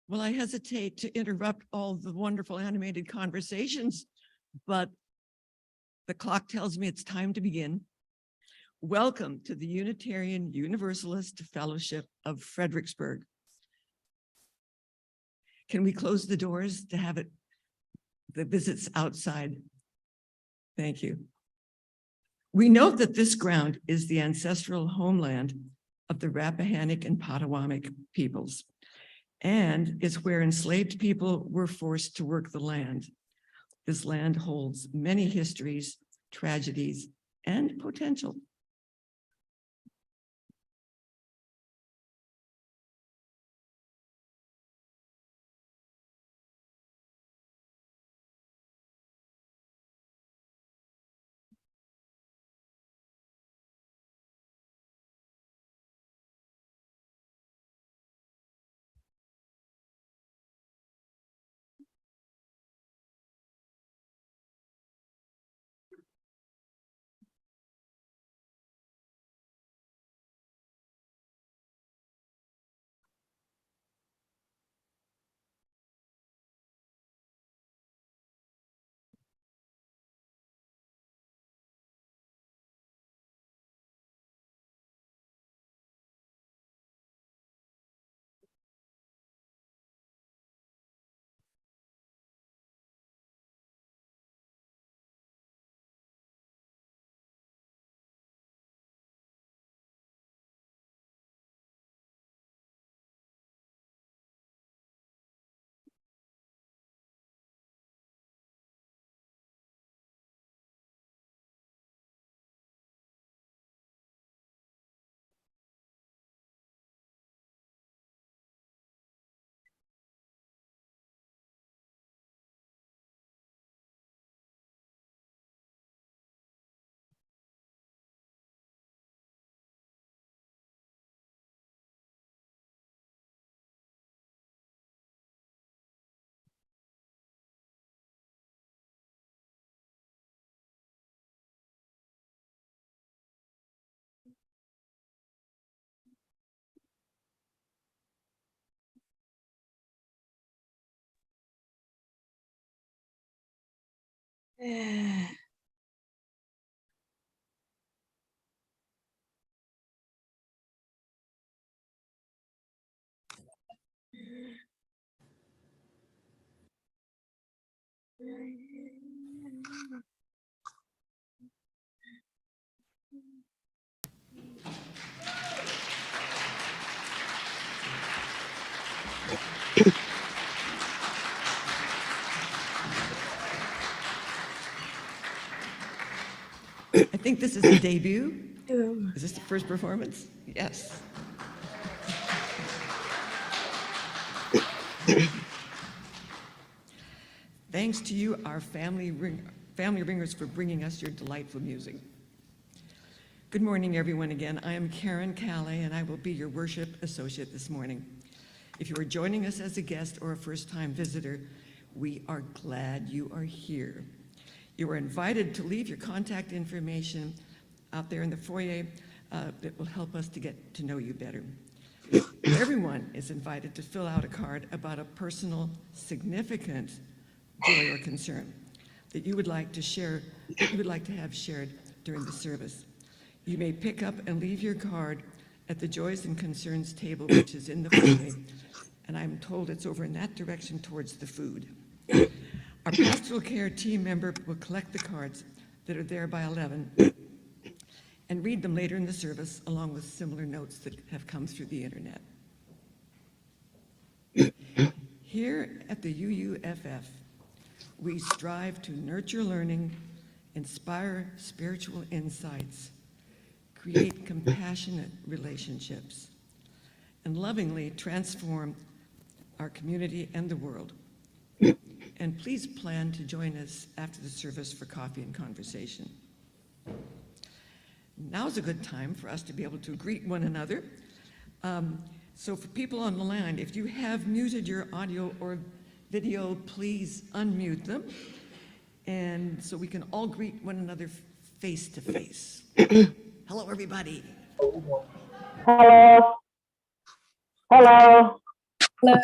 Well, I hesitate to interrupt all the wonderful animated conversations, but the clock tells me it's time to begin. Welcome to the Unitarian Universalist Fellowship of Fredericksburg. Can we close the doors to have the visits outside? Thank you. We note that this ground is the ancestral homeland of the Rappahannock and Potawatomi peoples, and it's where enslaved people were forced to work the land. This land holds many histories, tragedies, and potential. I think this is a debut. Is this the first performance? Yes. Thanks to you, our family ringers, for bringing us your delightful music. Good morning, everyone, again. I am Karen Calais, and I will be your worship associate this morning. If you are joining us as a guest or a first-time visitor, we are glad you are here. You are invited to leave your contact information out there in the foyer. That will help us to get to know you better. Everyone is invited to fill out a card about a personal, significant joy or concern that you would like to share, that you would like to have shared during the service. You may pick up and leave your card at the Joys and Concerns table, which is in the foyer, and I'm told it's over in that direction towards the food. Our pastoral care team member will collect the cards that are there by 11 and read them later in the service, along with similar notes that have come through the internet. Here at the UUFF, we strive to nurture learning, inspire spiritual insights, create compassionate relationships, and lovingly transform our community and the world. And please plan to join us after the service for coffee and conversation. Now's a good time for us to be able to greet one another. So for people on the line, if you have muted your audio or video, please unmute them. And so we can all greet one another face to face. Hello, everybody. Hello. Hello. Hello.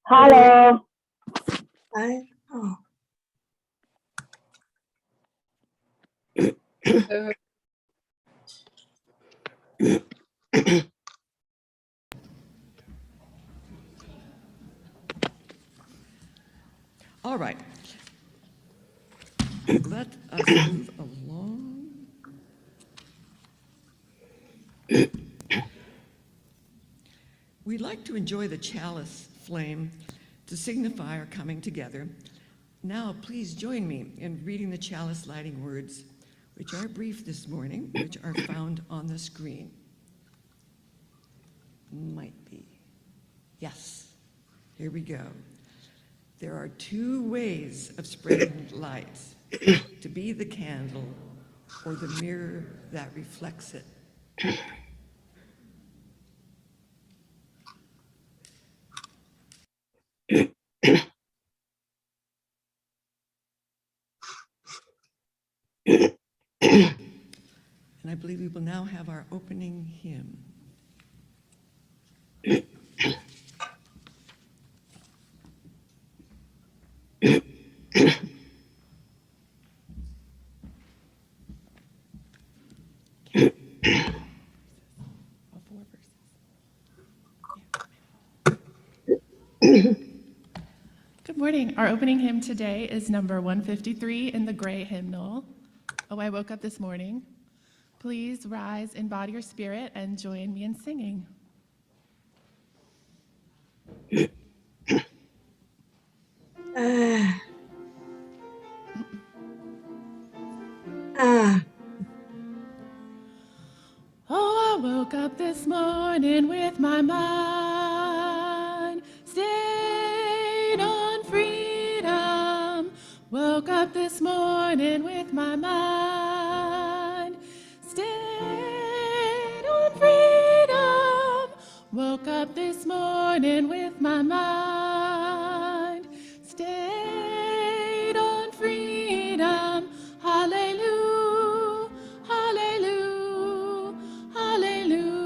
Hello. I, oh. All right. Let us move along. We'd like to enjoy the chalice flame to signify our coming together. Now, please join me in reading the chalice lighting words, which are brief this morning, which are found on the screen. Might be. Yes, here we go. There are two ways of spreading light, to be the candle or the mirror that reflects it. And I believe we will now have our opening hymn. Good morning. Our opening hymn today is number 153 in the gray hymnal. Oh, I woke up this morning. Please rise in body or spirit and join me in singing. Oh, I woke up this morning with my mind stayed on freedom. Woke up this morning with my mind stayed on freedom. Woke up this morning with my mind stayed on freedom. Hallelujah, hallelujah, hallelujah.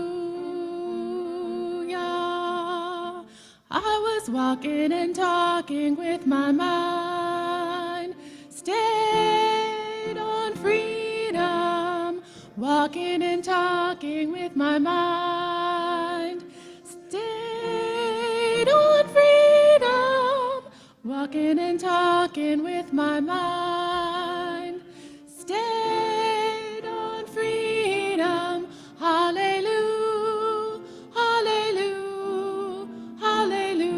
I was walking and talking with my mind stayed on freedom. Walking and talking with my mind stayed on freedom. Walking and talking with my mind stayed on freedom. Hallelujah, hallelujah, hallelujah.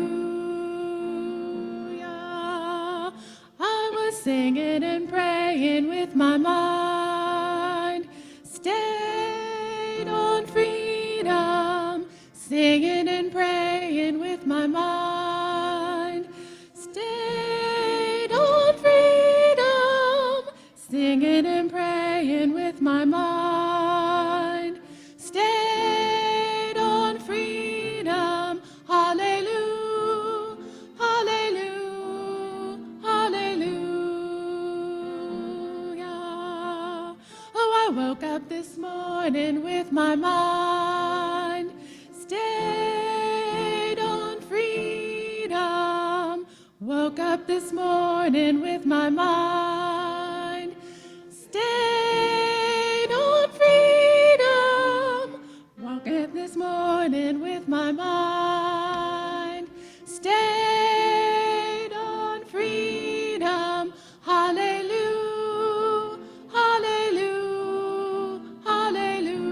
I was singing and praying with my mind stayed on freedom. Singing and praying with my mind stayed on freedom. Singing and praying with my mind stayed on freedom. Hallelujah, hallelujah, hallelujah. Oh, I woke up this morning with my mind stayed on freedom. Woke up this morning with my mind stayed on freedom. Woke up this morning with my mind stayed on freedom. Hallelujah, hallelujah, hallelujah.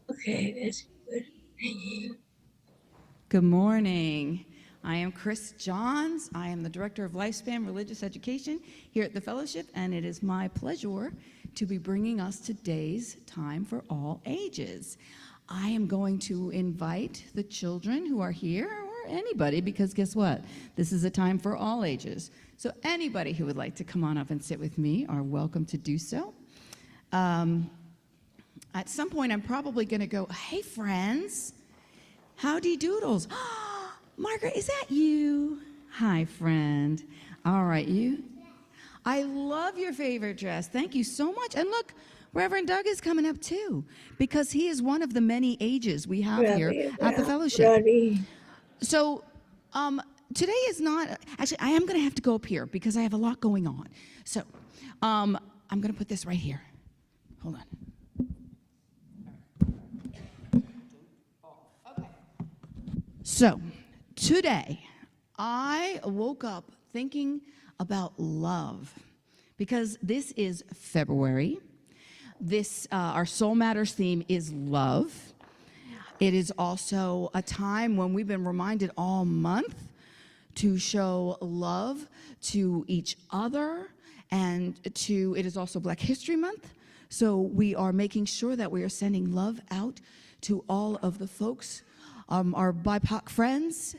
Okay, that's good. Good morning. I am Chris Johns. I am the Director of Lifespan Religious Education here at the Fellowship, and it is my pleasure to be bringing us today's Time for All Ages. I am going to invite the children who are here, or anybody, because guess what? This is a time for all ages. So anybody who would like to come on up and sit with me are welcome to do so. At some point, I'm probably going to go, hey, friends, howdy doodles. Margaret, is that you? Hi, friend. All right, you. I love your favorite dress. Thank you so much. And look, Reverend Doug is coming up too, because he is one of the many ages we have here at the fellowship. Ready. So, today is not, actually, I am going to have to go up here because I have a lot going on. So, I'm going to put this right here. Hold on. Okay. So, today, I woke up thinking about love because this is February. This, our Soul Matters theme is love. It is also a time when we've been reminded all month to show love to each other, and it is also Black History Month. So we are making sure that we are sending love out to all of the folks, our BIPOC friends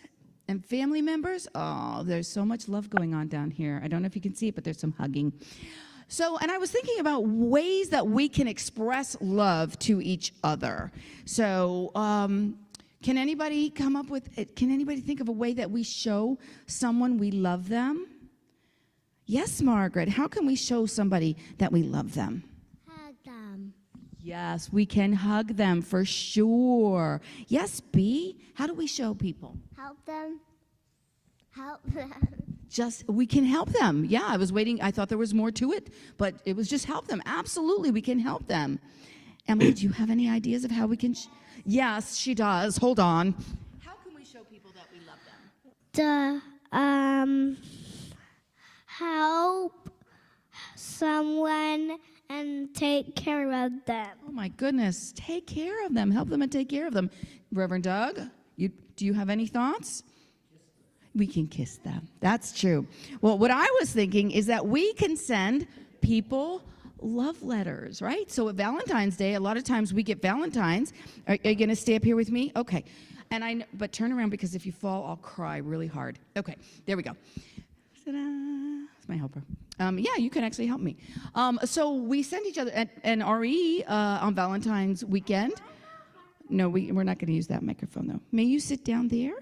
and family members. Oh, there's so much love going on down here. I don't know if you can see it, but there's some hugging. So, and I was thinking about ways that we can express love to each other. So, can anybody come up with, can anybody think of a way that we show someone we love them? Yes, Margaret, how can we show somebody that we love them? Hug them. Yes, we can hug them for sure. Yes, B, how do we show people? Help them. Help them. Just, we can help them. Yeah, I was waiting. I thought there was more to it, but it was just help them. Absolutely, we can help them. Emily, do you have any ideas of how we can? Yes, she does. Hold on. How can we show people that we love them? Help someone and take care of them. Oh my goodness, take care of them. Help them and take care of them. Reverend Doug, do you have any thoughts? We can kiss them. That's true. Well, what I was thinking is that we can send people love letters, right? So at Valentine's Day, a lot of times we get Valentines. Are you going to stay up here with me? Okay. But turn around, because if you fall, I'll cry really hard. Okay, there we go. Ta-da. It's my helper. Yeah, you can actually help me. So we send each other an RE on Valentine's weekend. No, we're not going to use that microphone, though. May you sit down there?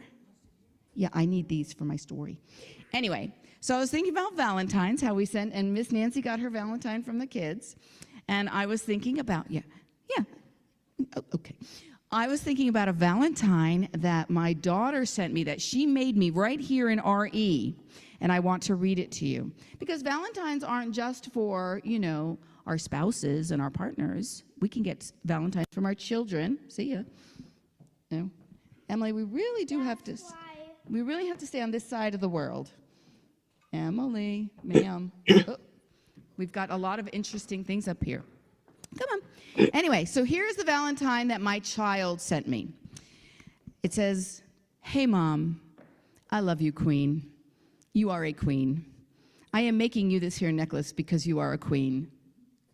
Yeah, I need these for my story. Anyway, so I was thinking about Valentine's, how we sent, and Miss Nancy got her Valentine from the kids. And I was thinking about, okay. I was thinking about a Valentine that my daughter sent me that she made me right here in RE. And I want to read it to you. Because Valentines aren't just for, our spouses and our partners. We can get Valentines from our children. See ya. Emily, we really do have to... We really have to stay on this side of the world. Emily, ma'am. Oh, we've got a lot of interesting things up here. Come on. Anyway, so here's the Valentine that my child sent me. It says, "Hey, Mom, I love you, Queen. You are a queen. I am making you this here necklace because you are a queen.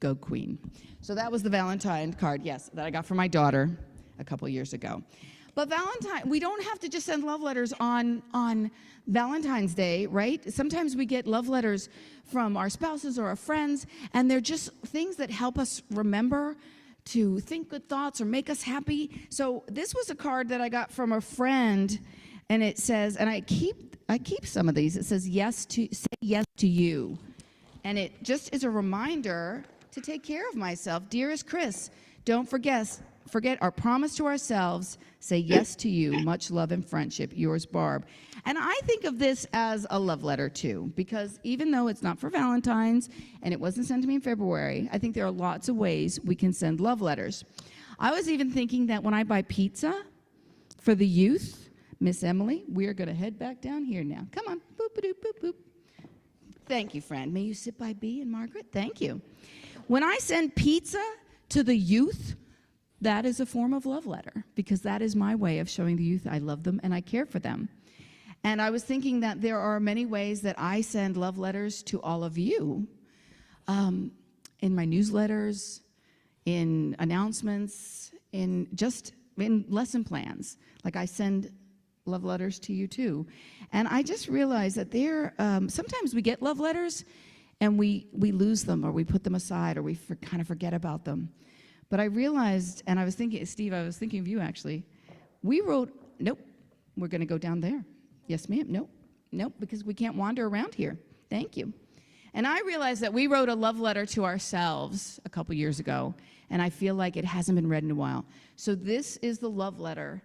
Go, Queen." So that was the Valentine card, yes, that I got for my daughter a couple years ago. But we don't have to just send love letters on Valentine's Day, right? Sometimes we get love letters from our spouses or our friends, and they're just things that help us remember to think good thoughts or make us happy. So this was a card that I got from a friend, and it says, and I keep some of these. It says, say yes to you. And it just is a reminder to take care of myself. Dearest Chris, don't forget our promise to ourselves. Say yes to you. Much love and friendship. Yours, Barb. And I think of this as a love letter, too, because even though it's not for Valentine's and it wasn't sent to me in February, I think there are lots of ways we can send love letters. I was even thinking that when I buy pizza for the youth, Miss Emily, we're going to head back down here now. Come on. Boop-a-doop, boop, boop. Thank you, friend. May you sit by B and Margaret? Thank you. When I send pizza to the youth, that is a form of love letter, because that is my way of showing the youth I love them and I care for them. And I was thinking that there are many ways that I send love letters to all of you, in my newsletters, in announcements, in lesson plans. Like I send love letters to you too. And I just realized that sometimes we get love letters and we lose them, or we put them aside, or we kind of forget about them. But I realized, and I was thinking, Steve, I was thinking of you actually. We wrote We're going to go down there. Yes, ma'am. Nope. Nope, because we can't wander around here. Thank you. And I realized that we wrote a love letter to ourselves a couple years ago, and I feel like it hasn't been read in a while. So this is the love letter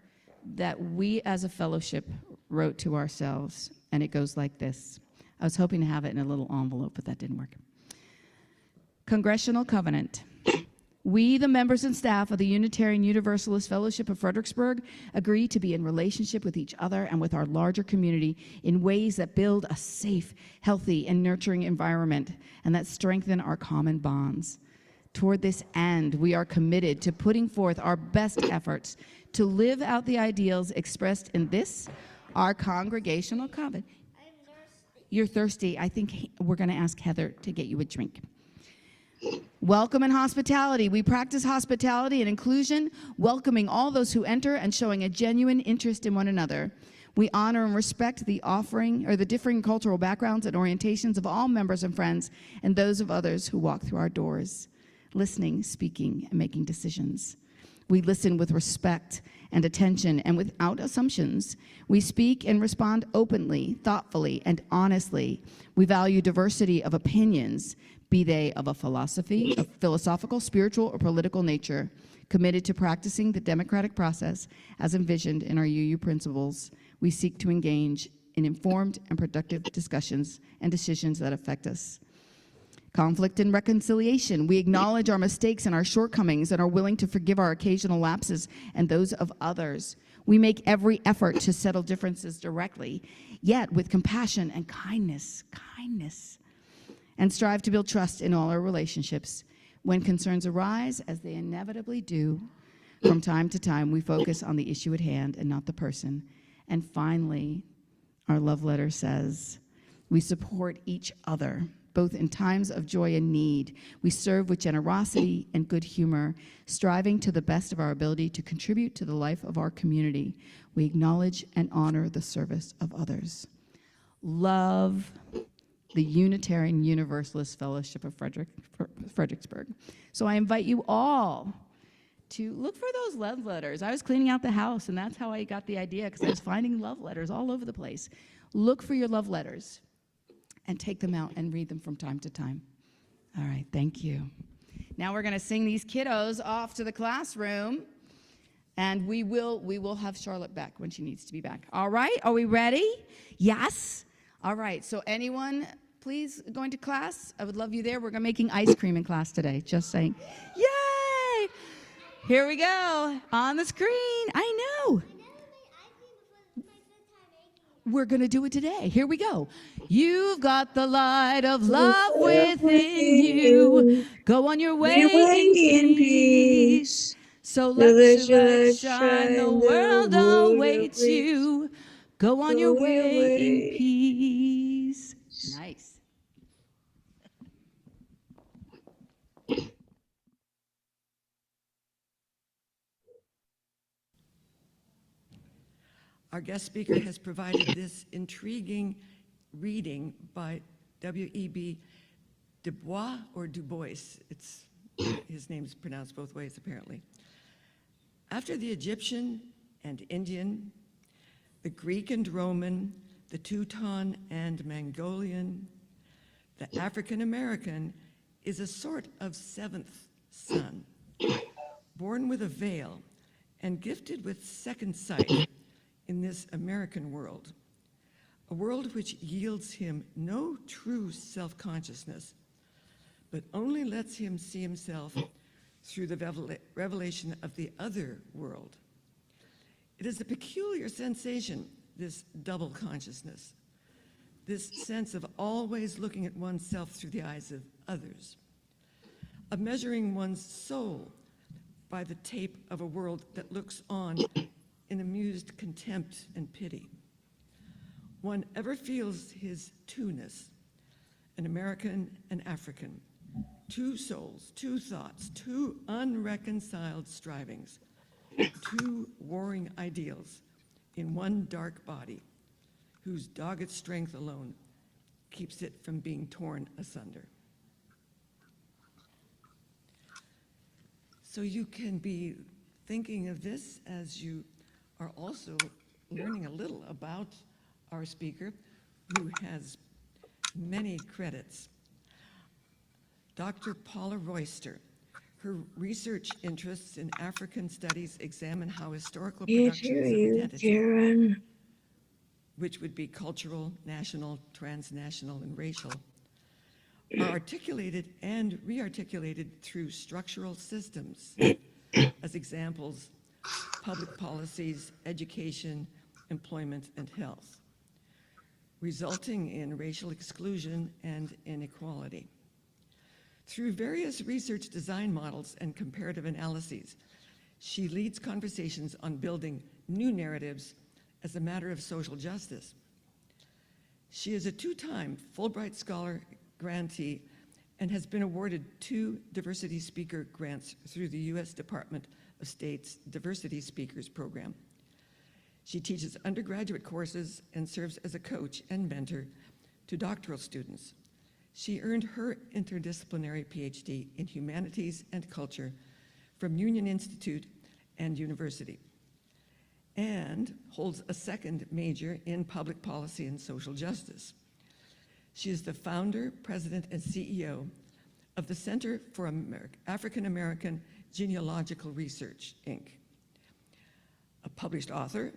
that we as a fellowship wrote to ourselves, and it goes like this. I was hoping to have it in a little envelope, but that didn't work. Congressional Covenant. We, the members and staff of the Unitarian Universalist Fellowship of Fredericksburg, agree to be in relationship with each other and with our larger community in ways that build a safe, healthy, and nurturing environment and that strengthen our common bonds. Toward this end, we are committed to putting forth our best efforts to live out the ideals expressed in this, our congregational covenant. You're thirsty. I think we're going to ask Heather to get you a drink. Welcome and hospitality. We practice hospitality and inclusion, welcoming all those who enter and showing a genuine interest in one another. We honor and respect the offering or the differing cultural backgrounds and orientations of all members and friends and those of others who walk through our doors, listening, speaking, and making decisions. We listen with respect and attention and without assumptions. We speak and respond openly, thoughtfully, and honestly. We value diversity of opinions, be they of a philosophical, spiritual, or political nature, committed to practicing the democratic process as envisioned in our UU principles. We seek to engage in informed and productive discussions and decisions that affect us. Conflict and reconciliation. We acknowledge our mistakes and our shortcomings and are willing to forgive our occasional lapses and those of others. We make every effort to settle differences directly, yet with compassion and kindness, and strive to build trust in all our relationships. When concerns arise, as they inevitably do, from time to time, we focus on the issue at hand and not the person. And finally, our love letter says, we support each other, both in times of joy and need. We serve with generosity and good humor, striving to the best of our ability to contribute to the life of our community. We acknowledge and honor the service of others. Love, the Unitarian Universalist Fellowship of Fredericksburg. So I invite you all to look for those love letters. I was cleaning out the house, and that's how I got the idea, because I was finding love letters all over the place. Look for your love letters and take them out and read them from time to time. All right, thank you. Now we're going to sing these kiddos off to the classroom, and we will have Charlotte back when she needs to be back. All right, are we ready? Yes? All right, so anyone please going to class? I would love you there. We're making ice cream in class today, just saying. Yay! Here we go, on the screen. I know. We're going to do it today. Here we go. You've got the light of love within you. Go on your way in peace. So let your light shine. The world awaits you. Go on your way in peace. Nice. Our guest speaker has provided this intriguing reading by W.E.B. Du Bois or Du Bois. His name's pronounced both ways, apparently. After the Egyptian and Indian, the Greek and Roman, the Teuton and Mongolian, the African American is a sort of seventh son, born with a veil and gifted with second sight in this American world, a world which yields him no true self-consciousness, but only lets him see himself through the revelation of the other world. It is a peculiar sensation, this double consciousness, this sense of always looking at oneself through the eyes of others, of measuring one's soul by the tape of a world that looks on in amused contempt and pity. One ever feels his two-ness, an American and African, two souls, two thoughts, two unreconciled strivings, two warring ideals in one dark body, whose dogged strength alone keeps it from being torn asunder. So you can be thinking of this as you are also learning a little about our speaker, who has many credits. Dr. Paula Royster. Her research interests in African studies examine how historical Can't productions hear of you, identity, Karen. which would be cultural, national, transnational, and racial, are articulated and re-articulated through structural systems. As examples, public policies, education, employment, and health, resulting in racial exclusion and inequality. Through various research design models and comparative analyses, she leads conversations on building new narratives as a matter of social justice. She is a two-time Fulbright Scholar grantee and has been awarded 2 diversity speaker grants through the U.S. Department of State's Diversity Speakers Program. She teaches undergraduate courses and serves as a coach and mentor to doctoral students. She earned her interdisciplinary PhD in humanities and culture from Union Institute and University, and holds a second major in public policy and social justice. She is the founder, president, and CEO of the Center for African American Genealogical Research, Inc., a published author,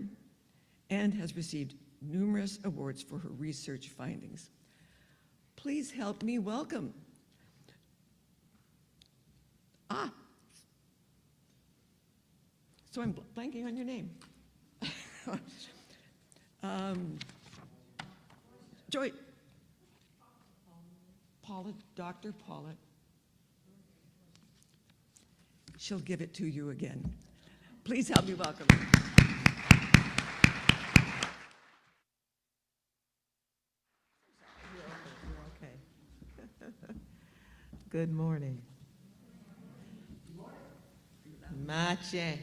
and has received numerous awards for her research findings. Please help me welcome. So I'm blanking on your name. Joy. Paula, Dr. Paula. She'll give it to you again. Please help me welcome her. Okay. Good morning. Mache.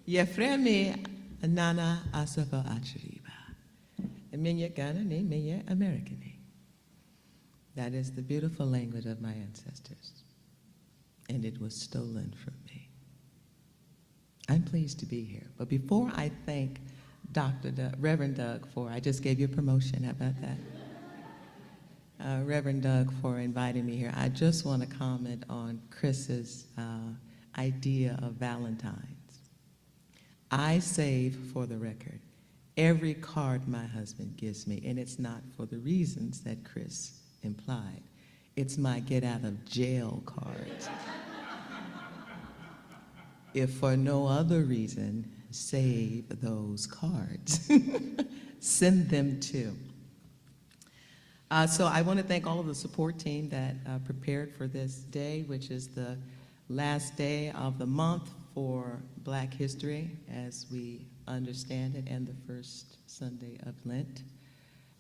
Yefremi Nana Asafa Achiriba. Minya Ghana name, Minya American name. That is the beautiful language of my ancestors, and it was stolen from me. I'm pleased to be here, but before I thank Reverend Doug for, I just gave you a promotion, how about that? Reverend Doug for inviting me here. I just want to comment on Chris's idea of Valentine's. I save, for the record, every card my husband gives me, and it's not for the reasons that Chris implied. It's my get out of jail card. If for no other reason, save those cards. Send them too. So I want to thank all of the support team that prepared for this day, which is the last day of the month for Black History, as we understand it, and the first Sunday of Lent.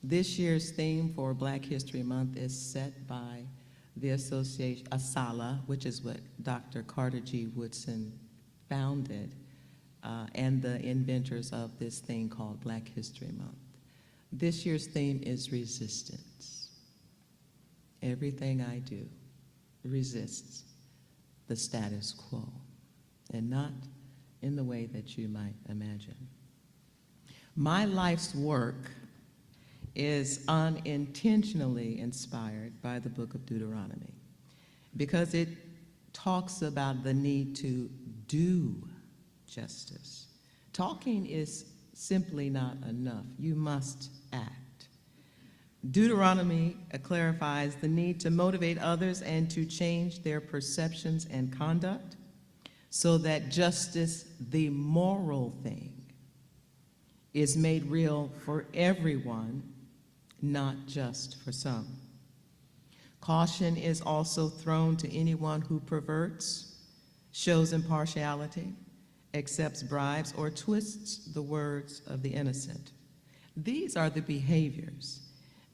This year's theme for Black History Month is set by the association, ASALH, which is what Dr. Carter G. Woodson founded, and the inventors of this thing called Black History Month. This year's theme is resistance. Everything I do resists the status quo, and not in the way that you might imagine. My life's work is unintentionally inspired by the book of Deuteronomy, because it talks about the need to do justice. Talking is simply not enough. You must act. Deuteronomy clarifies the need to motivate others and to change their perceptions and conduct so that justice, the moral thing, is made real for everyone, not just for some. Caution is also thrown to anyone who perverts, shows impartiality, accepts bribes, or twists the words of the innocent. These are the behaviors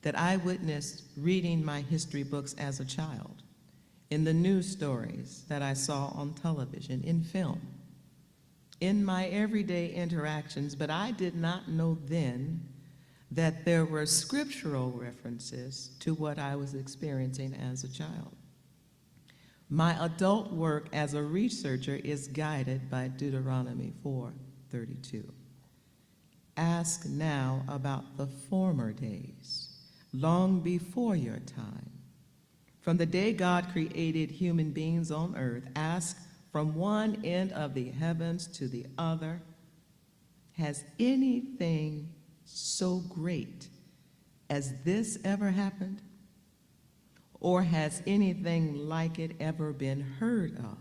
that I witnessed reading my history books as a child, in the news stories that I saw on television, in film, in my everyday interactions, but I did not know then that there were scriptural references to what I was experiencing as a child. My adult work as a researcher is guided by Deuteronomy 4:32. ask now about the former days, long before your time. From the day God created human beings on earth, ask from one end of the heavens to the other, has anything so great as this ever happened? Or has anything like it ever been heard of?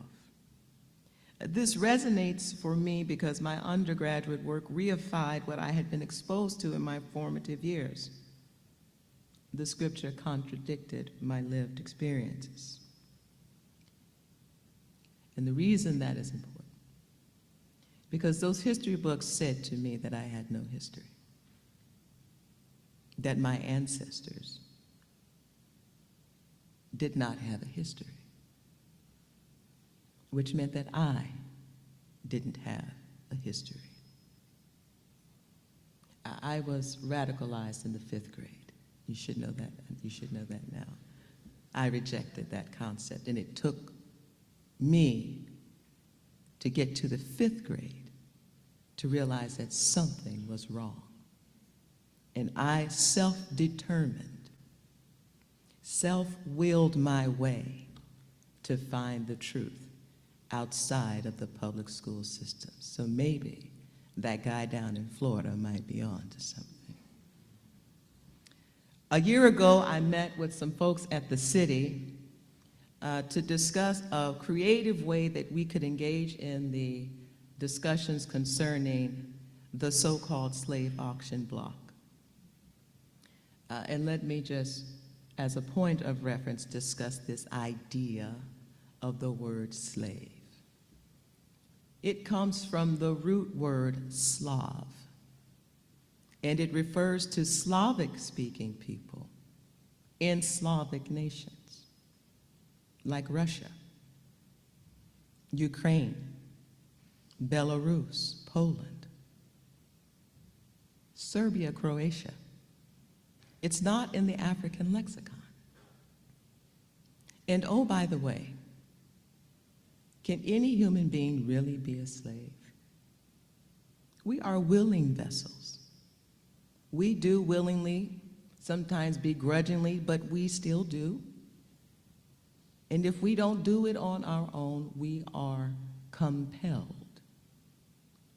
This resonates for me because my undergraduate work reified what I had been exposed to in my formative years. The scripture contradicted my lived experiences. And the reason that is important, because those history books said to me that I had no history, that my ancestors did not have a history, which meant that I didn't have a history. I was radicalized in the 5th grade. You should know that. You should know that now. I rejected that concept, and it took me to get to the 5th grade to realize that something was wrong. And I self-determined, self-willed my way to find the truth outside of the public school system. So maybe that guy down in Florida might be on to something. A year ago, I met with some folks at the city to discuss a creative way that we could engage in the discussions concerning the so-called slave auction block. And let me just, as a point of reference, discuss this idea of the word slave. It comes from the root word Slav, and it refers to Slavic-speaking people in Slavic nations, like Russia, Ukraine, Belarus, Poland, Serbia, Croatia. It's not in the African lexicon. And oh, by the way, can any human being really be a slave? We are willing vessels. We do willingly, sometimes begrudgingly, but we still do. And if we don't do it on our own, we are compelled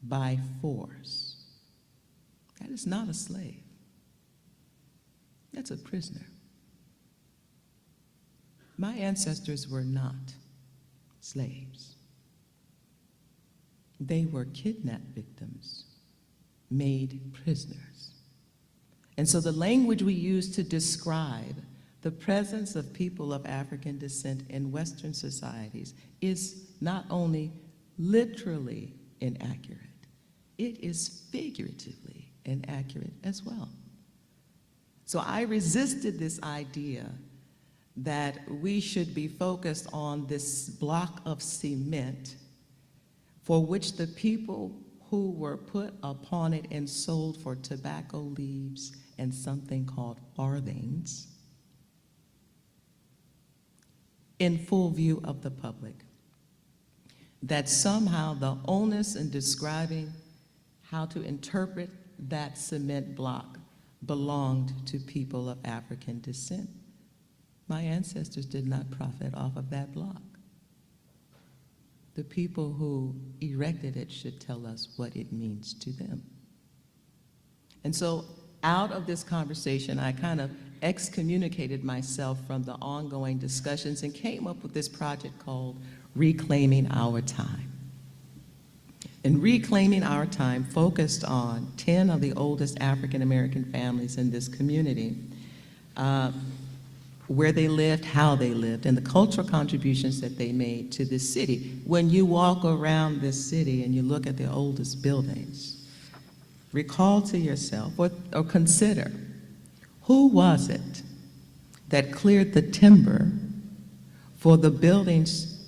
by force. That is not a slave. That's a prisoner. My ancestors were not slaves. They were kidnapped victims, made prisoners. And so the language we use to describe the presence of people of African descent in Western societies is not only literally inaccurate, it is figuratively inaccurate as well. So I resisted this idea that we should be focused on this block of cement for which the people who were put upon it and sold for tobacco leaves and something called farthings in full view of the public, that somehow the onus in describing how to interpret that cement block belonged to people of African descent. My ancestors did not profit off of that block. The people who erected it should tell us what it means to them. And so out of this conversation, I kind of excommunicated myself from the ongoing discussions and came up with this project called Reclaiming Our Time. And Reclaiming Our Time focused on 10 of the oldest African American families in this community, where they lived, how they lived, and the cultural contributions that they made to this city. When you walk around this city and you look at the oldest buildings, recall to yourself or consider, who was it that cleared the timber for the buildings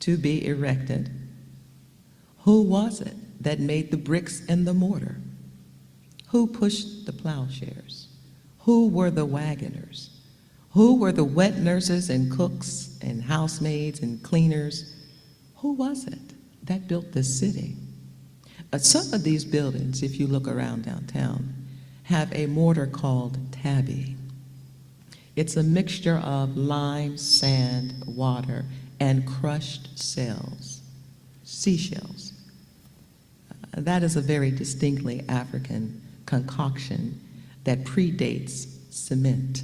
to be erected? Who was it that made the bricks and the mortar? Who pushed the plowshares? Who were the wagoners? Who were the wet nurses and cooks and housemaids and cleaners? Who was it that built this city? Some of these buildings, if you look around downtown, have a mortar called tabby. It's a mixture of lime, sand, water, and crushed seashells. That is a very distinctly African concoction that predates cement.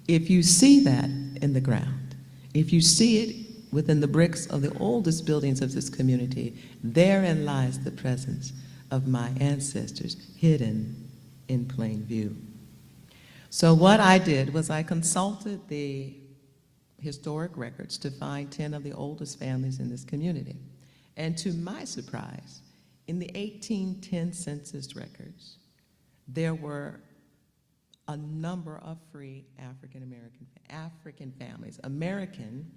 If you see that in the ground, if you see it within the bricks of the oldest buildings of this community, therein lies the presence of my ancestors hidden in plain view. So what I did was I consulted the historic records to find 10 of the oldest families in this community. And to my surprise, in the 1810 census records, there were a number of free African families. American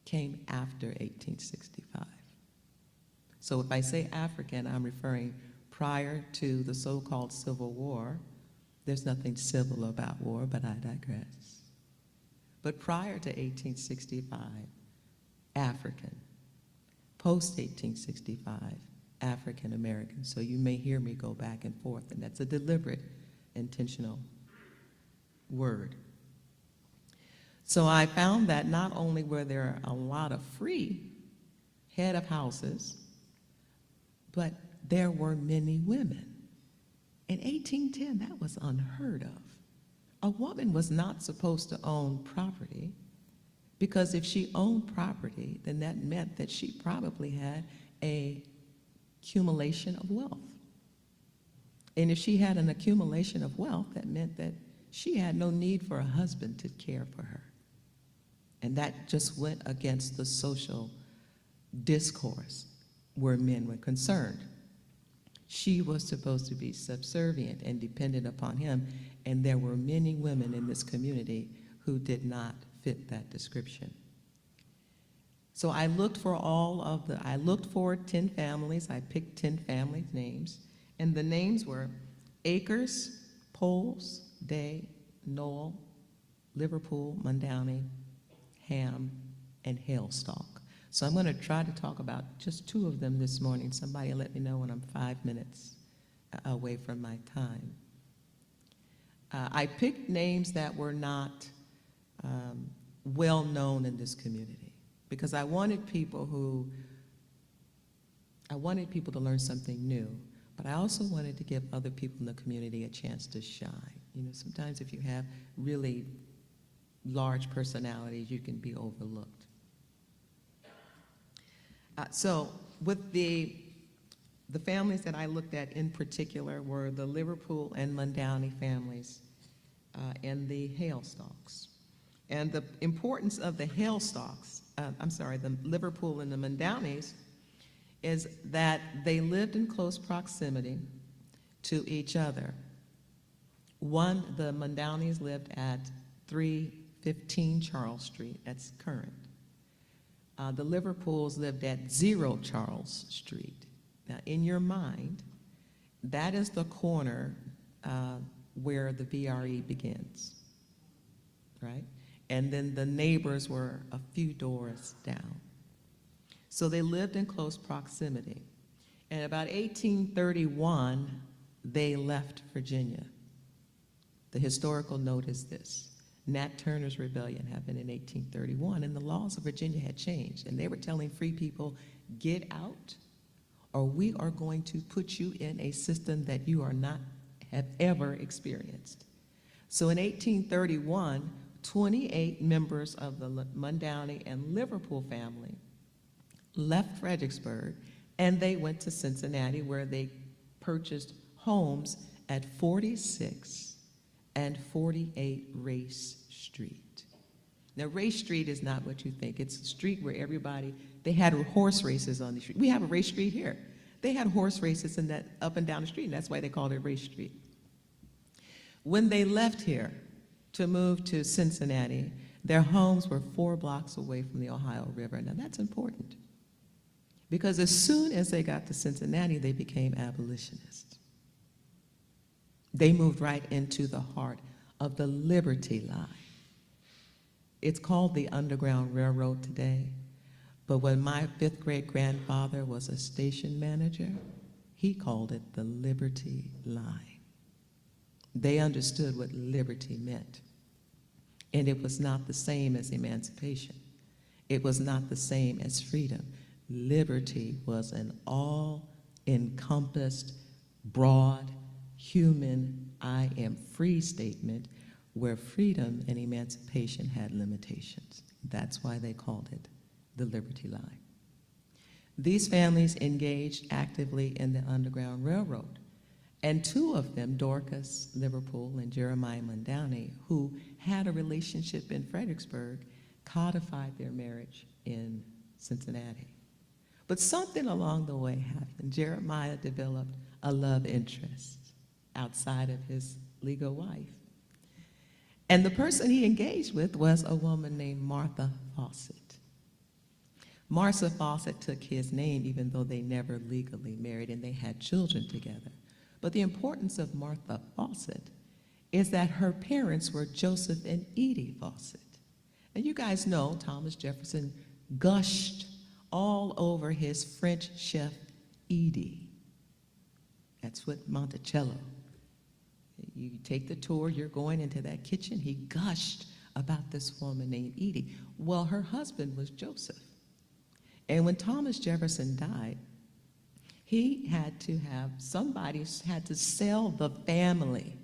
came after 1865. So if I say African, I'm referring prior to the so-called Civil War. There's nothing civil about war, but I digress. But prior to 1865, African. Post-1865, African American. So you may hear me go back and forth, and that's a deliberate, intentional word. So I found that not only were there a lot of free head of houses, but there were many women. In 1810, that was unheard of. A woman was not supposed to own property, because if she owned property, then that meant that she probably had a accumulation of wealth. And if she had an accumulation of wealth, that meant that she had no need for a husband to care for her. And that just went against the social discourse where men were concerned. She was supposed to be subservient and dependent upon him, and there were many women in this community who did not fit that description. So I looked for I looked for 10 families. I picked 10 family names, and the names were Akers, Poles, Day, Knoll, Liverpool, Mundowney, Ham, and Hailstalk. So I'm going to try to talk about just 2 of them this morning. Somebody let me know when I'm 5 minutes away from my time. I picked names that were not well known in this community, because I wanted people to learn something new, but I also wanted to give other people in the community a chance to shine. You know, sometimes if you have really large personalities, you can be overlooked. So with the families that I looked at in particular were the Liverpool and Mundowney families and the Hailstalks. And the importance of the Hailstalks, the Liverpool and the Mundowneys, is that they lived in close proximity to each other. The Mundowneys lived at 315 Charles Street, that's current. The Liverpools lived at 0 Charles Street. Now, in your mind, that is the corner where the VRE begins, right? And then the neighbors were a few doors down. So they lived in close proximity. And about 1831, they left Virginia. The historical note is this: Nat Turner's rebellion happened in 1831, and the laws of Virginia had changed, and they were telling free people, get out, or we are going to put you in a system that you have ever experienced. So in 1831, 28 members of the Mundowney and Liverpool family left Fredericksburg, and they went to Cincinnati, where they purchased homes at 46 and 48 Race Street. Now, Race Street is not what you think. It's a street where they had horse races on the street. We have a race street here. They had horse races up and down the street, and that's why they called it Race Street. When they left here to move to Cincinnati, their homes were 4 blocks away from the Ohio River. Now, that's important, because as soon as they got to Cincinnati, they became abolitionists. They moved right into the heart of the Liberty Line. It's called the Underground Railroad today, but when my 5th great grandfather was a station manager, he called it the Liberty Line. They understood what liberty meant. And it was not the same as emancipation. It was not the same as freedom. Liberty was an all-encompassed, broad, human, I am free statement, where freedom and emancipation had limitations. That's why they called it the Liberty Line. These families engaged actively in the Underground Railroad, and two of them, Dorcas Liverpool and Jeremiah Mondowney, who had a relationship in Fredericksburg, codified their marriage in Cincinnati. But something along the way happened. Jeremiah developed a love interest outside of his legal wife. And the person he engaged with was a woman named Martha Fawcett. Martha Fawcett took his name even though they never legally married and they had children together. But the importance of Martha Fawcett is that her parents were Joseph and Edie Fawcett. And you guys know Thomas Jefferson gushed all over his French chef, Edie. That's what Monticello. You take the tour, you're going into that kitchen, he gushed about this woman named Edie. Well, her husband was Joseph. And when Thomas Jefferson died, he had to have, somebody had to sell the family,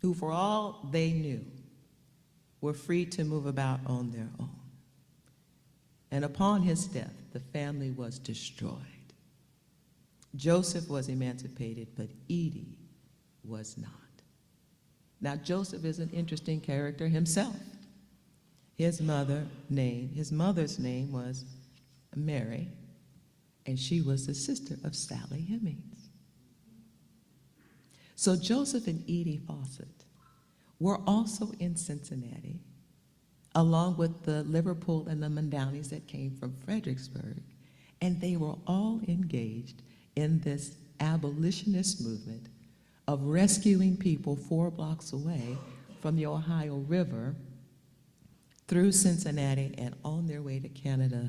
who for all they knew, were free to move about on their own. And upon his death, the family was destroyed. Joseph was emancipated, but Edie was not. Now, Joseph is an interesting character himself. His mother's name was Mary, and she was the sister of Sally Hemings. So Joseph and Edie Fawcett were also in Cincinnati, along with the Liverpool and the Mondowneys that came from Fredericksburg, and they were all engaged in this abolitionist movement of rescuing people 4 blocks away from the Ohio River through Cincinnati and on their way to Canada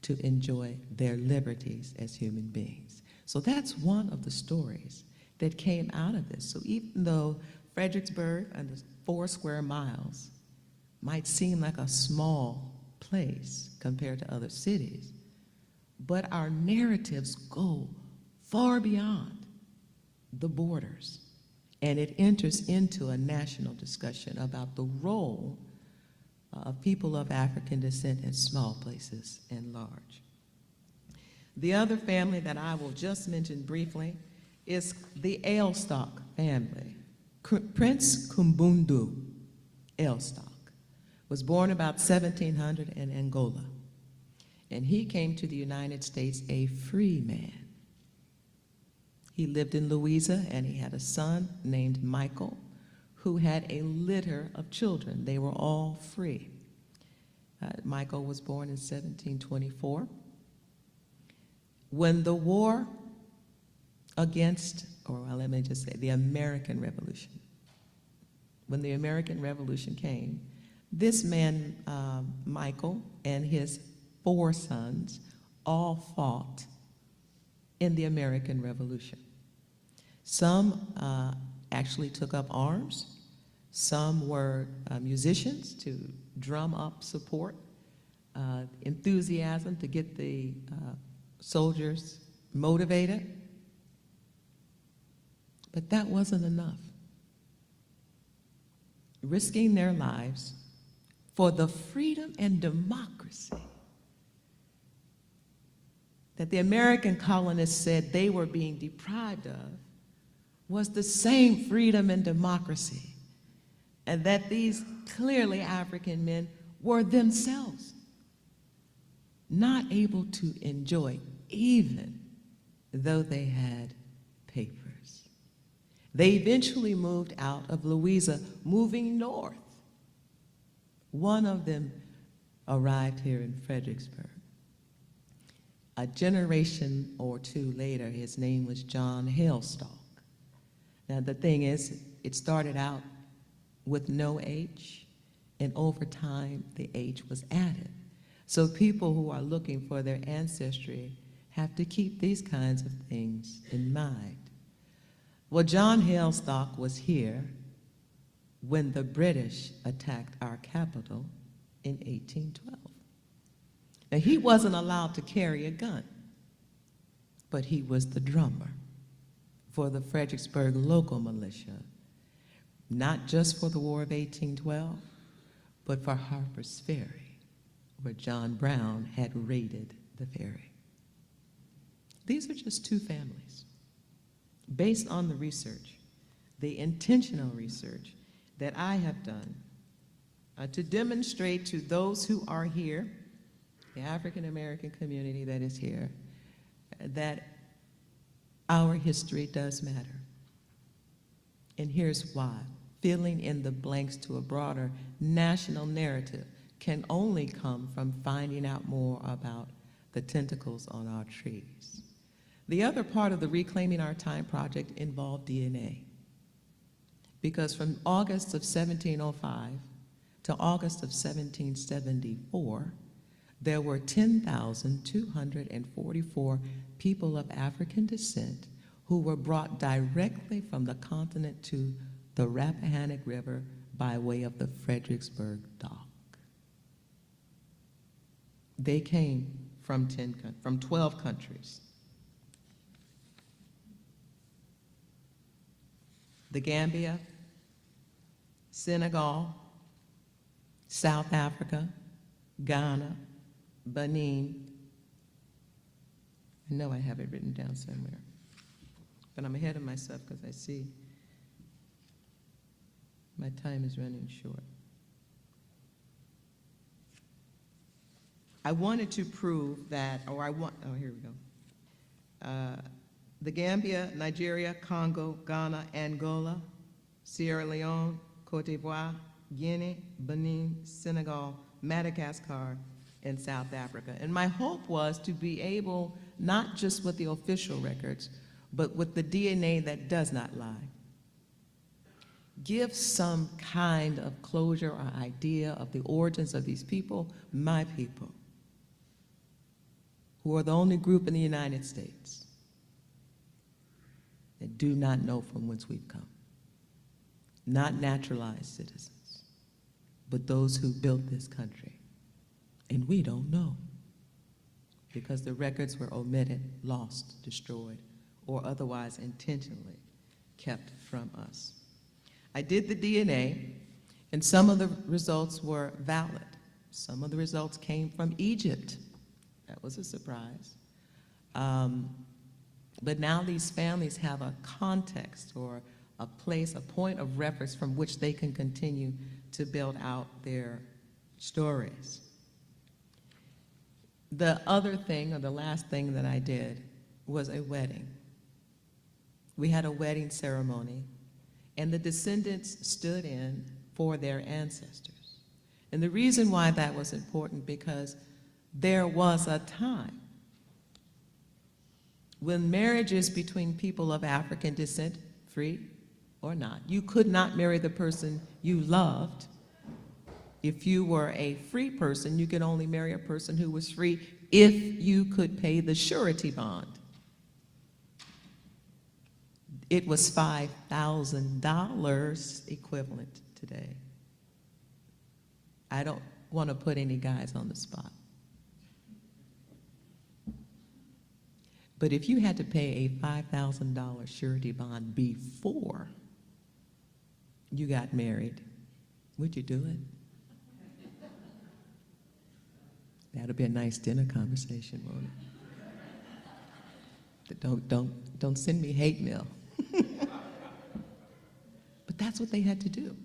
to enjoy their liberties as human beings. So that's one of the stories that came out of this. So even though Fredericksburg and the 4 square miles might seem like a small place compared to other cities, but our narratives go far beyond the borders, and it enters into a national discussion about the role of people of African descent in small places and large. The other family that I will just mention briefly is the Ailstock family. Prince Kumbundu Ailstock was born about 1700 in Angola, and he came to the United States a free man. He lived in Louisa, and he had a son named Michael, who had a litter of children. They were all free. Michael was born in 1724. When the war against, let me just say, the American Revolution, when the American Revolution came, this man, Michael, and his 4 sons all fought in the American Revolution. Some actually took up arms. Some were musicians to drum up support, enthusiasm to get the soldiers motivated. But that wasn't enough. Risking their lives for the freedom and democracy that the American colonists said they were being deprived of was the same freedom and democracy, and that these clearly African men were themselves not able to enjoy, even though they had papers. They eventually moved out of Louisa, moving north. One of them arrived here in Fredericksburg. A generation or 2 later, his name was John Ailstock. Now, the thing is, it started out with no H, and over time, the H was added. So people who are looking for their ancestry have to keep these kinds of things in mind. Well, John Halestock was here when the British attacked our capital in 1812. Now, he wasn't allowed to carry a gun, but he was the drummer for the Fredericksburg local militia, not just for the War of 1812, but for Harper's Ferry, where John Brown had raided the ferry. These are just two families. Based on the research, the intentional research that I have done to demonstrate to those who are here, the African American community that is here, that our history does matter. And here's why. Filling in the blanks to a broader national narrative can only come from finding out more about the tentacles on our trees. The other part of the Reclaiming Our Time project involved DNA, because from August of 1705 to August of 1774, there were 10,244 people of African descent who were brought directly from the continent to the Rappahannock River by way of the Fredericksburg dock. They came from 12 countries. The Gambia, Senegal, South Africa, Ghana, Benin. I know I have it written down somewhere, but I'm ahead of myself because I see my time is running short. I wanted to prove that, oh, here we go. The Gambia, Nigeria, Congo, Ghana, Angola, Sierra Leone, Cote d'Ivoire, Guinea, Benin, Senegal, Madagascar, and South Africa. And my hope was to be able, not just with the official records, but with the DNA that does not lie, give some kind of closure or idea of the origins of these people, my people, who are the only group in the United States that do not know from whence we've come. Not naturalized citizens, but those who built this country. And we don't know, because the records were omitted, lost, destroyed, or otherwise intentionally kept from us. I did the DNA, and some of the results were valid. Some of the results came from Egypt. That was a surprise. But now these families have a context or a place, a point of reference from which they can continue to build out their stories. The other thing, or the last thing that I did, was a wedding. We had a wedding ceremony, and the descendants stood in for their ancestors. And the reason why that was important, because there was a time when marriages between people of African descent, free or not, you could not marry the person you loved. If you were a free person, you could only marry a person who was free if you could pay the surety bond. It was $5,000 equivalent today. I don't want to put any guys on the spot. But if you had to pay a $5,000 surety bond before you got married, would you do it? That'll be a nice dinner conversation, won't it? Don't send me hate mail. But that's what they had to do.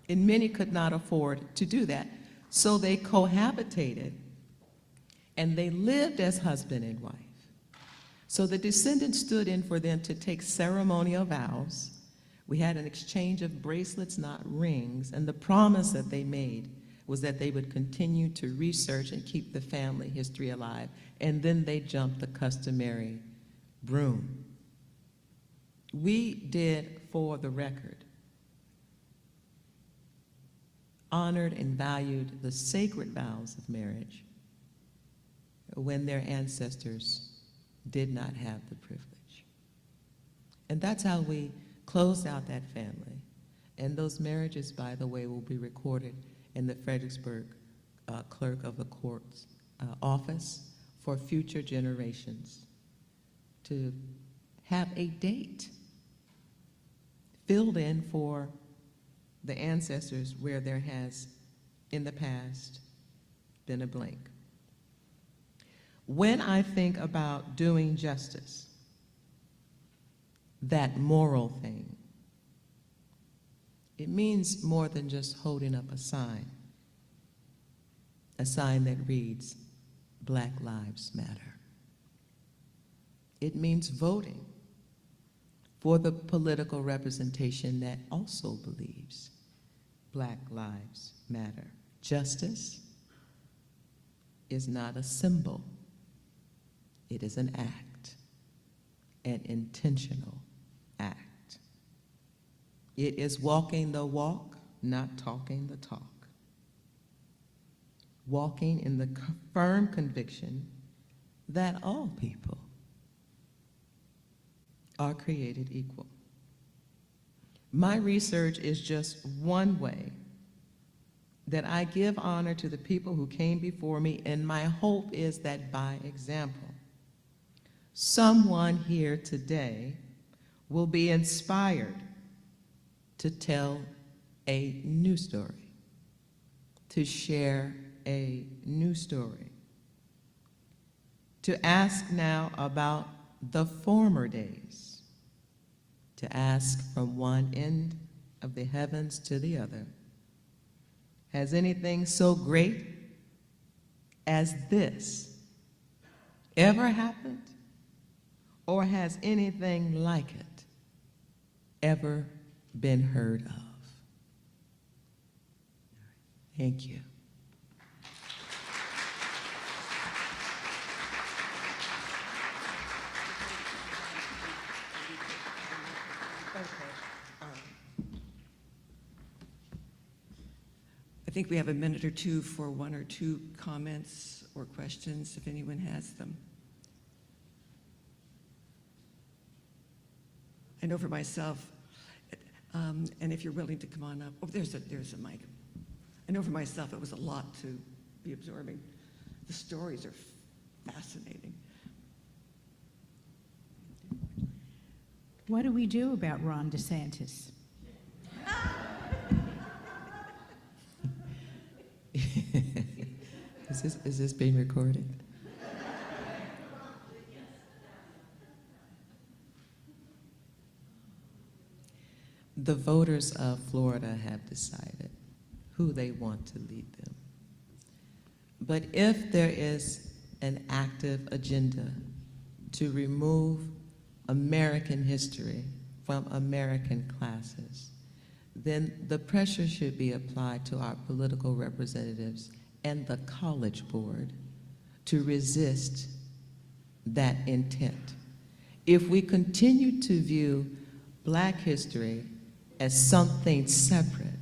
And many could not afford to do that. So they cohabitated, and they lived as husband and wife. So the descendants stood in for them to take ceremonial vows. We had an exchange of bracelets, not rings, and the promise that they made was that they would continue to research and keep the family history alive. And then they jumped the customary broom. We did, for the record, honored and valued the sacred vows of marriage when their ancestors did not have the privilege. And that's how we closed out that family. And those marriages, by the way, will be recorded in the Fredericksburg Clerk of the Court's office for future generations to have a date filled in for the ancestors where there has, in the past, been a blank. When I think about doing justice, that moral thing, it means more than just holding up a sign that reads, Black Lives Matter. It means voting for the political representation that also believes Black Lives Matter. Justice is not a symbol. It is an act, an intentional act. It is walking the walk, not talking the talk. Walking in the firm conviction that all people are created equal. My research is just one way that I give honor to the people who came before me, and my hope is that by example, someone here today will be inspired to tell a new story, to share a new story, to ask now about the former days, to ask from one end of the heavens to the other, has anything so great as this ever happened, or has anything like it ever been heard of? Thank you. I think we have a minute or two for one or two comments or questions, if anyone has them. I know for myself, and if you're willing to come on up, oh, there's a mic. I know for myself it was a lot to be absorbing. The stories are fascinating. What do we do about Ron DeSantis? Is this being recorded? The voters of Florida have decided who they want to lead them. But if there is an active agenda to remove American history from American classes, then the pressure should be applied to our political representatives and the College Board to resist that intent. If we continue to view Black history as something separate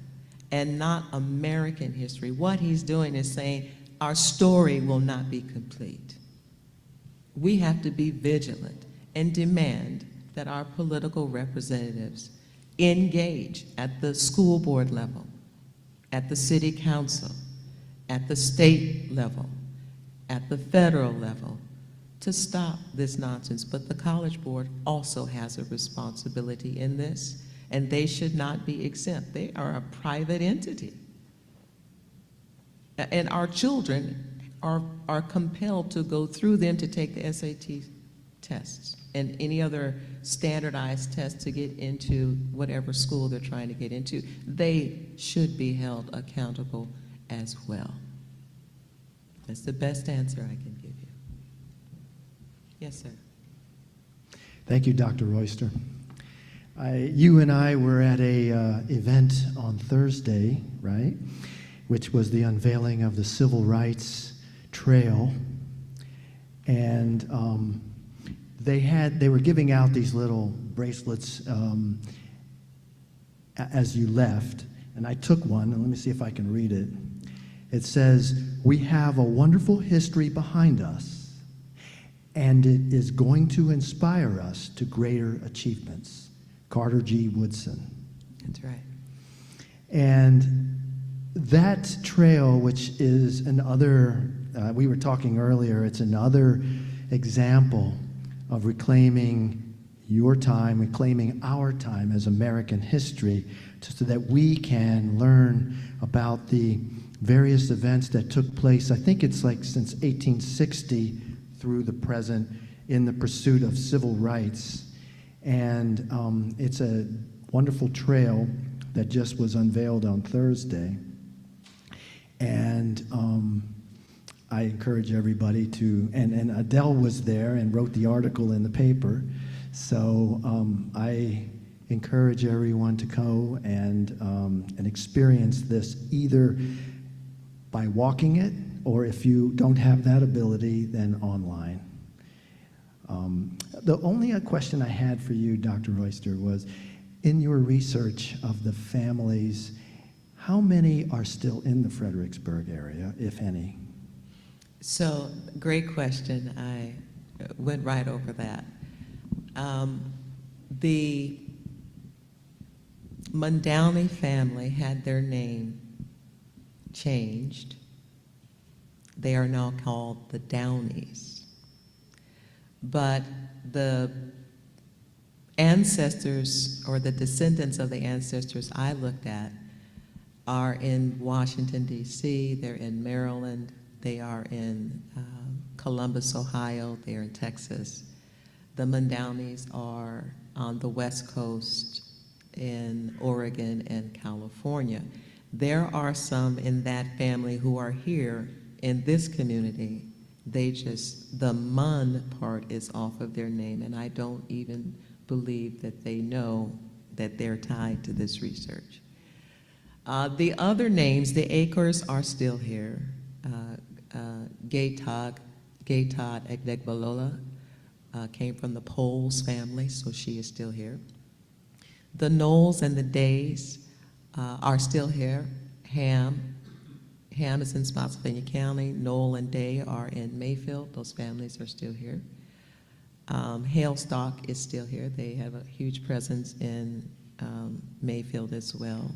and not American history, what he's doing is saying our story will not be complete. We have to be vigilant and demand that our political representatives engage at the school board level, at the city council, at the state level, at the federal level, to stop this nonsense. But the College Board also has a responsibility in this, and they should not be exempt. They are a private entity. And our children are compelled to go through them to take the SAT tests and any other standardized tests to get into whatever school they're trying to get into. They should be held accountable as well. That's the best answer I can give you. Yes, sir. Thank you, Dr. Royster. You and I were at a event on Thursday, right, which was the unveiling of the Civil Rights Trail, and they were giving out these little bracelets as you left, and I took one, and let me see if I can read it. It says, "We have a wonderful history behind us, and it is going to inspire us to greater achievements. Carter G. Woodson. That's right. And that trail, which is another, we were talking earlier, it's another example of reclaiming your time, reclaiming our time as American history, so that we can learn about the various events that took place. I think it's like since 1860 through the present in the pursuit of civil rights. And it's a wonderful trail that just was unveiled on Thursday. And I encourage everybody to, and Adele was there and wrote the article in the paper. So I encourage everyone to go and experience this either by walking it, or if you don't have that ability, then online. The only question I had for you, Dr. Royster, was in your research of the families, how many are still in the Fredericksburg area, if any? So, great question. I went right over that. The Mondowney family had their name changed. They are now called the Downeys. But the ancestors, or the descendants of the ancestors I looked at, are in Washington, D.C., they're in Maryland, they are in Columbus, Ohio, they're in Texas. The Mondowneys are on the West Coast in Oregon and California. There are some in that family who are here in this community. They just, the Mun part is off of their name, and I don't even believe that they know that they're tied to this research. The other names, the Acres are still here. Gaytod Egdegbalola came from the Poles family, so she is still here. The Knowles and the Days are still here. Ham is in Spotsylvania County. Knoll and Day are in Mayfield. Those families are still here. Halestock is still here. They have a huge presence in Mayfield as well.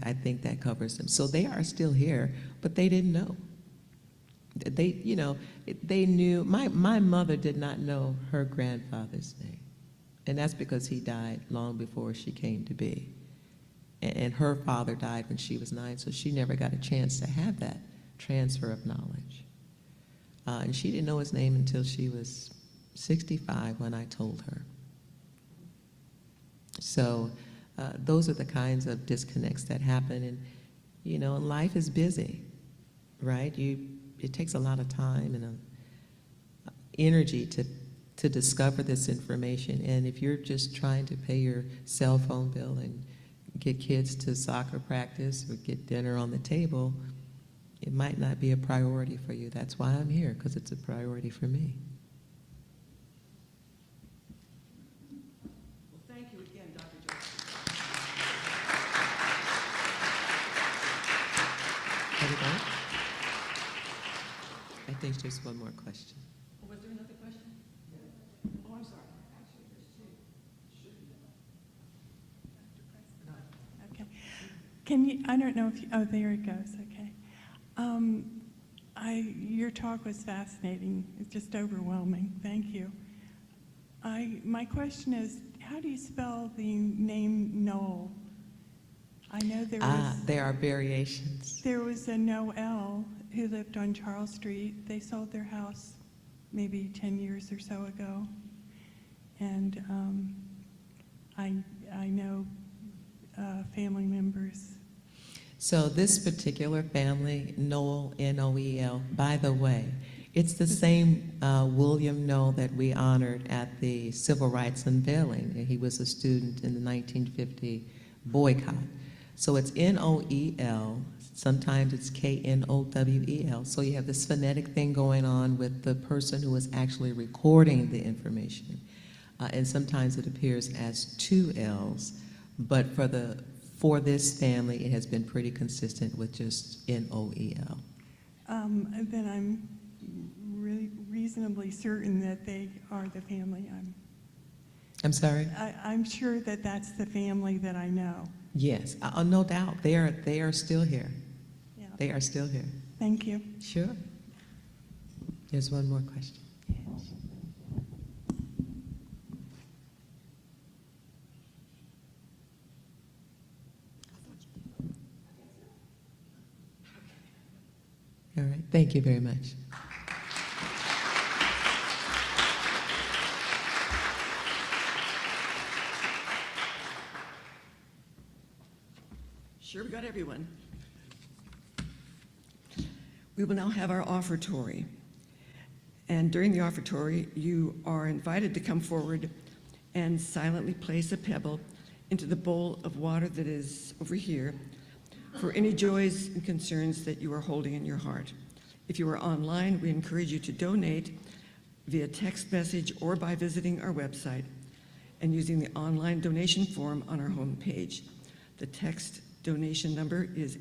I think that covers them. So they are still here, but they didn't know. They, you know, they knew, my mother did not know her grandfather's name. And that's because he died long before she came to be. And her father died when she was 9, so she never got a chance to have that transfer of knowledge. And she didn't know his name until she was 65 when I told her. So those are the kinds of disconnects that happen. And, you know, life is busy, right? It takes a lot of time and energy to discover this information. And if you're just trying to pay your cell phone bill and get kids to soccer practice or get dinner on the table, it might not be a priority for you. That's why I'm here, because it's a priority for me. Well, thank you again, Dr. Joseph. Everybody? I think there's one more question. Was there another question? Oh, I'm sorry. Actually, there's two. Okay. Can you, I don't know if you, oh, there it goes, okay. Your talk was fascinating. It's just overwhelming. Thank you. My question is, how do you spell the name Knoll? I know There are variations. there was a Noel who lived on Charles Street. They sold their house maybe 10 years or so ago. And I know family members. So this particular family, Noel, N-O-E-L, by the way, it's the same William Noel that we honored at the Civil Rights Unveiling. He was a student in the 1950 boycott. So it's N-O-E-L, sometimes it's K-N-O-W-E-L. So you have this phonetic thing going on with the person who is actually recording the information. And sometimes it appears as 2 L's. But for the for this family, it has been pretty consistent with just NOEL. Then I'm really reasonably certain that they are the family. I'm sorry? I'm sure that that's the family that I know. Yes, no doubt. They are still here. Yeah. They are still here. Thank you. Sure. There's one more question. All right, thank you very much. Sure, we got everyone. We will now have our offertory. And during the offertory, you are invited to come forward and silently place a pebble into the bowl of water that is over here for any joys and concerns that you are holding in your heart. If you are online, we encourage you to donate via text message or by visiting our website and using the online donation form on our homepage. The text donation number is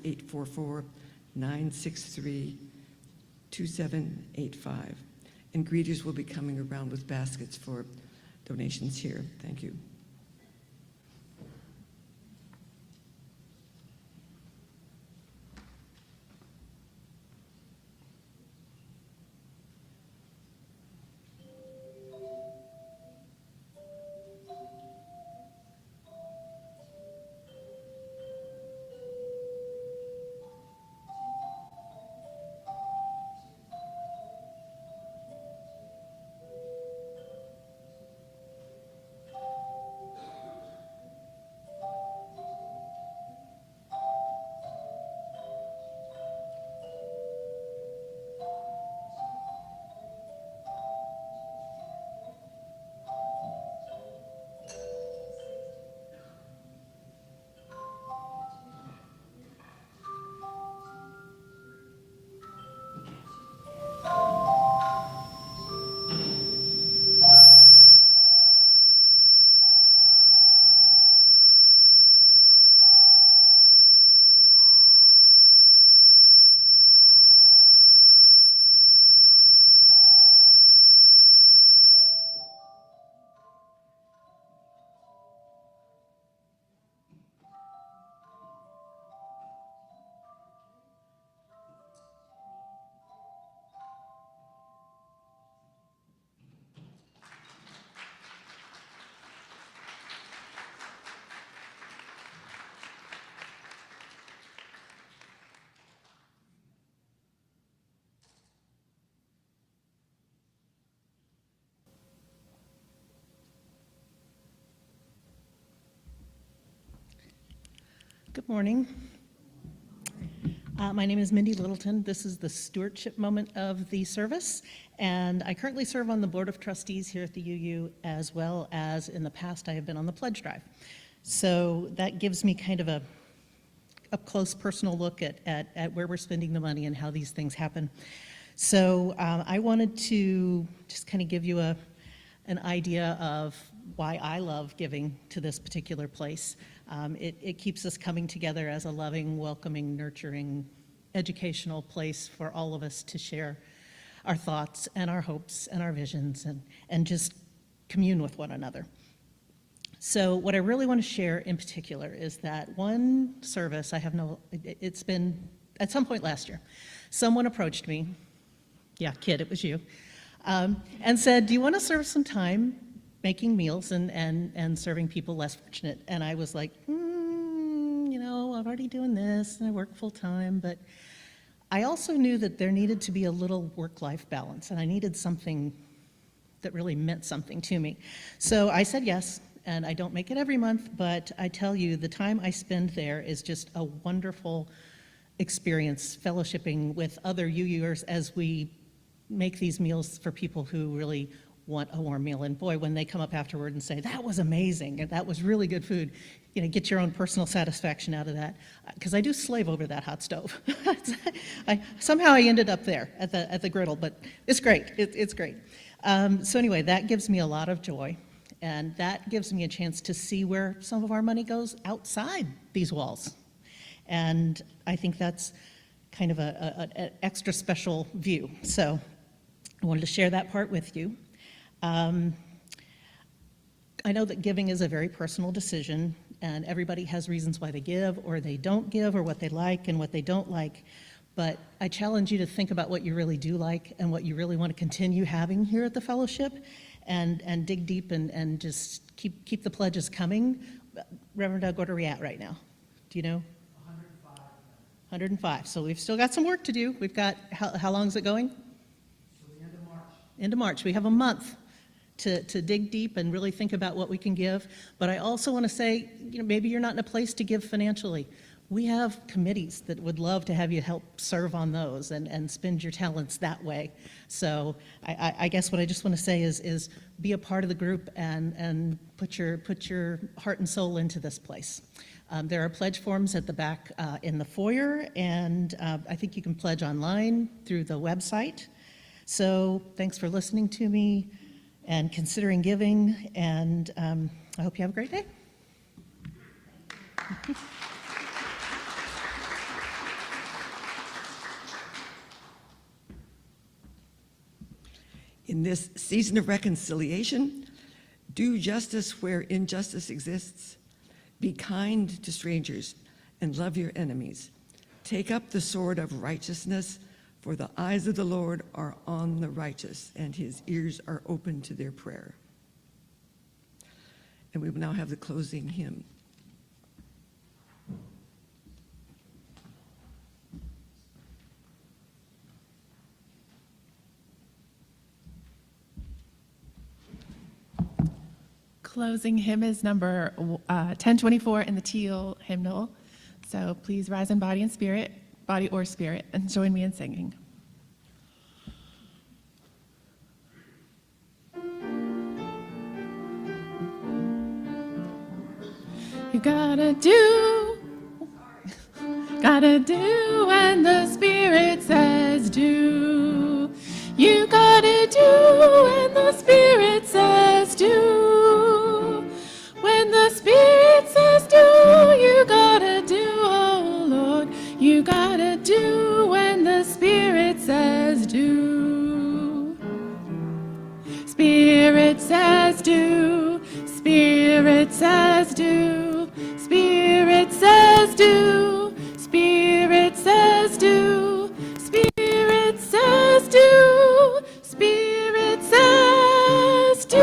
844-963-2785. And greeters will be coming around with baskets for donations here. Thank you. Good morning. My name is Mindy Littleton. This is the stewardship moment of the service, and I currently serve on the Board of Trustees here at the UU, as well as in the past I have been on the pledge drive. So that gives me kind of a up-close personal look at where we're spending the money and how these things happen. So I wanted to just kind of give you an idea of why I love giving to this particular place. It keeps us coming together as a loving, welcoming, nurturing, educational place for all of us to share our thoughts and our hopes and our visions and just commune with one another. So what I really want to share in particular is that one service, it's been at some point last year, someone approached me, yeah, kid, it was you, and said, do you want to serve some time making meals and serving people less fortunate? And I was like, I'm already doing this and I work full time, but I also knew that there needed to be a little work-life balance and I needed something that really meant something to me. So I said yes, and I don't make it every month, but I tell you, the time I spend there is just a wonderful experience fellowshipping with other UUers as we make these meals for people who really want a warm meal. And boy, when they come up afterward and say, that was amazing, and that was really good food, get your own personal satisfaction out of that. Because I do slave over that hot stove. Somehow I ended up there at the griddle, but it's great. It's great. So anyway, that gives me a lot of joy. And that gives me a chance to see where some of our money goes outside these walls. And I think that's kind of an extra special view. So I wanted to share that part with you. I know that giving is a very personal decision, and everybody has reasons why they give or they don't give, or what they like and what they don't like. But I challenge you to think about what you really do like and what you really want to continue having here at the fellowship, and dig deep and just keep the pledges coming. Reverend Doug, what are we at right now? Do you know? 105. So we've still got some work to do. We've got, how long is it going? Till the end of March. End of March. We have a month to dig deep and really think about what we can give. But I also want to say, maybe you're not in a place to give financially. We have committees that would love to have you help serve on those and spend your talents that way. So I guess what I just want to say is be a part of the group and put your heart and soul into this place. There are pledge forms at the back in the foyer, and I think you can pledge online through the website. So thanks for listening to me and considering giving, and I hope you have a great day. In this season of reconciliation, do justice where injustice exists. Be kind to strangers and love your enemies. Take up the sword of righteousness, for the eyes of the Lord are on the righteous, and his ears are open to their prayer. And we will now have the closing hymn. Closing hymn is number 1024 in the teal hymnal. So please rise in body and spirit, body or spirit, and join me in singing. You gotta do when the Spirit says do. You gotta do when the Spirit says do. When the Spirit says do, you gotta do, oh Lord. You gotta do when the Spirit says do. Spirit says do. Spirit says do. Spirit says do. Spirit says do. Spirit says do. Spirit says do.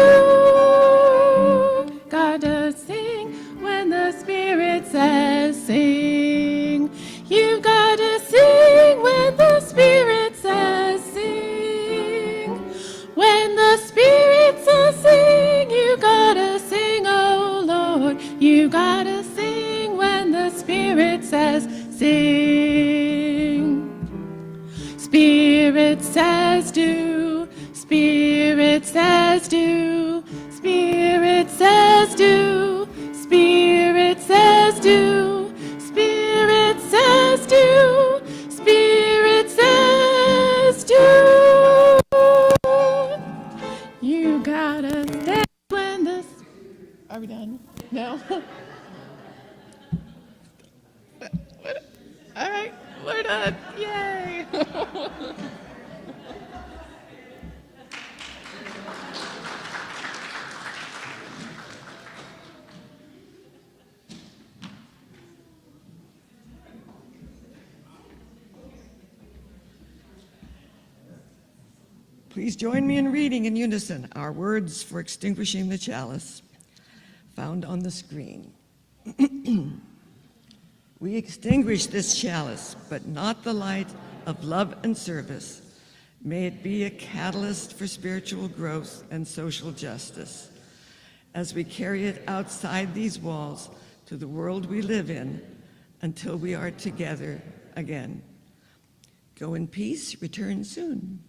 Gotta sing when the Spirit says sing. You gotta sing when the Spirit says sing. When the Spirit says sing, you gotta sing, oh Lord. You gotta sing when the Spirit says sing. Spirit says do. Spirit says do. Spirit says do. Spirit says do. Spirit says do. Spirit says do. You gotta stand when this. Are we done? No. All right, we're done. Yay. Please join me in reading in unison our words for extinguishing the chalice, found on the screen. We extinguish this chalice, but not the light of love and service. May it be a catalyst for spiritual growth and social justice. As we carry it outside these walls to the world we live in until we are together again. Go in peace, return soon.